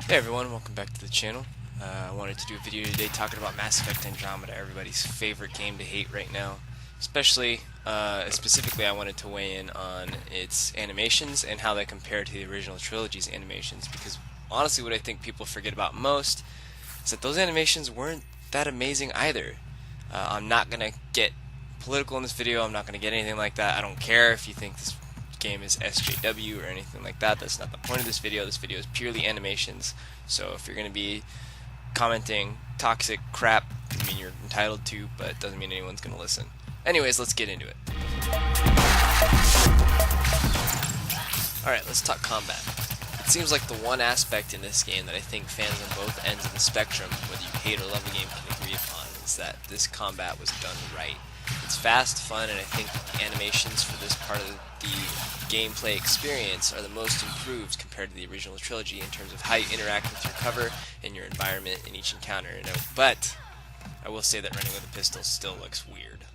Hey everyone, welcome back to the channel. I wanted to do a video today talking about Mass Effect Andromeda, everybody's favorite game to hate right now. Specifically, I wanted to weigh in on its animations and how they compare to the original trilogy's animations, because honestly what I think people forget about most is that those animations weren't that amazing either. I'm not going to get political in this video, I'm not going to get anything like that. I don't care if you think this game is SJW or anything like that. That's not the point of this video. This video is purely animations. So if you're going to be commenting toxic crap, I mean, you're entitled to, but it doesn't mean anyone's going to listen. Anyways, let's get into it. Alright, let's talk combat. It seems like the one aspect in this game that I think fans on both ends of the spectrum, whether you hate or love the game, can agree upon, is that this combat was done right. It's fast, fun, and I think the animations for this part of the gameplay experience are the most improved compared to the original trilogy in terms of how you interact with your cover and your environment in each encounter. But I will say that running with a pistol still looks weird.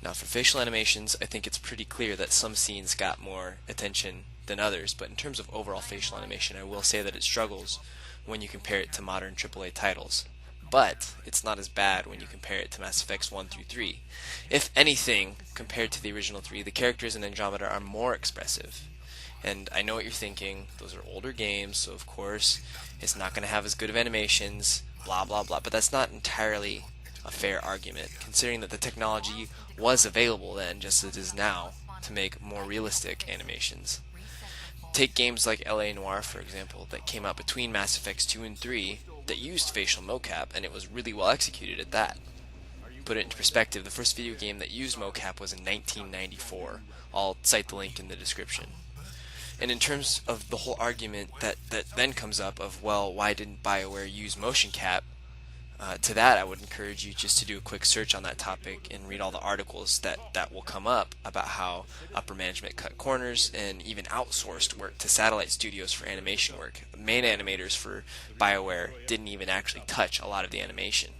Now for facial animations, I think it's pretty clear that some scenes got more attention than others, but in terms of overall facial animation, I will say that it struggles when you compare it to modern AAA titles. But it's not as bad when you compare it to Mass Effects 1 through 3. If anything, compared to the original 3, the characters in Andromeda are more expressive. And I know what you're thinking, those are older games, so of course it's not going to have as good of animations, blah blah blah, but that's not entirely a fair argument, considering that the technology was available then, just as it is now, to make more realistic animations. Take games like LA Noire, for example, that came out between Mass Effects 2 and 3 that used facial mocap, and it was really well executed at that. Put it into perspective, the first video game that used mocap was in 1994. I'll cite the link in the description. And in terms of the whole argument that then comes up of, well, why didn't BioWare use motion cap? To that, I would encourage you just to do a quick search on that topic and read all the articles that will come up about how upper management cut corners and even outsourced work to satellite studios for animation work. The main animators for BioWare didn't even actually touch a lot of the animation.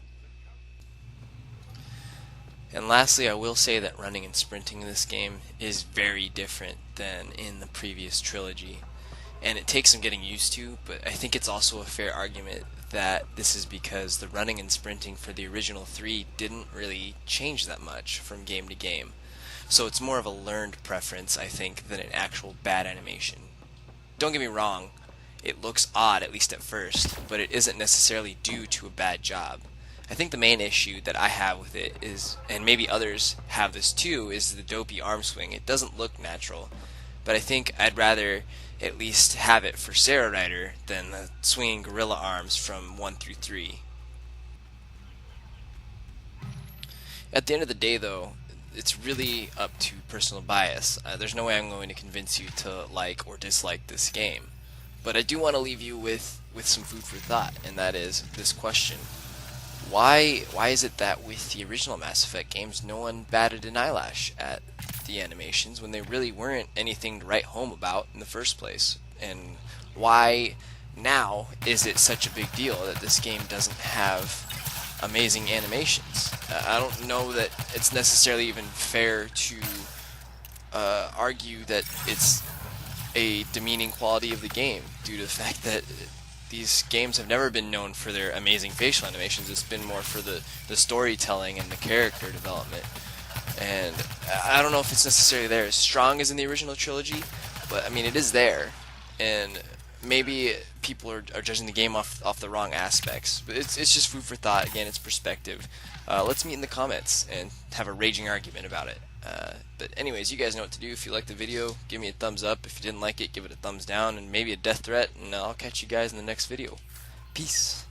And lastly, I will say that running and sprinting in this game is very different than in the previous trilogy. And it takes some getting used to, but I think it's also a fair argument that this is because the running and sprinting for the original 3 didn't really change that much from game to game. So it's more of a learned preference, I think, than an actual bad animation. Don't get me wrong, it looks odd, at least at first, but it isn't necessarily due to a bad job. I think the main issue that I have with it is, and maybe others have this too, is the dopey arm swing. It doesn't look natural, but I think I'd rather at least have it for Sarah Rider than the swinging gorilla arms from 1 through 3. At the end of the day though, it's really up to personal bias. There's no way I'm going to convince you to like or dislike this game. But I do want to leave you with some food for thought, and that is this question. Why is it that with the original Mass Effect games no one batted an eyelash at the animations when they really weren't anything to write home about in the first place? And why now is it such a big deal that this game doesn't have amazing animations? I don't know that it's necessarily even fair to argue that it's a demeaning quality of the game due to the fact that these games have never been known for their amazing facial animations. It's been more for the storytelling and the character development. And I don't know if it's necessarily there as strong as in the original trilogy, but I mean it is there. And maybe people are judging the game off the wrong aspects. But it's just food for thought. Again, it's perspective. Let's meet in the comments and have a raging argument about it. But anyways, you guys know what to do. If you liked the video, give me a thumbs up. If you didn't like it, give it a thumbs down and maybe a death threat, and I'll catch you guys in the next video. Peace.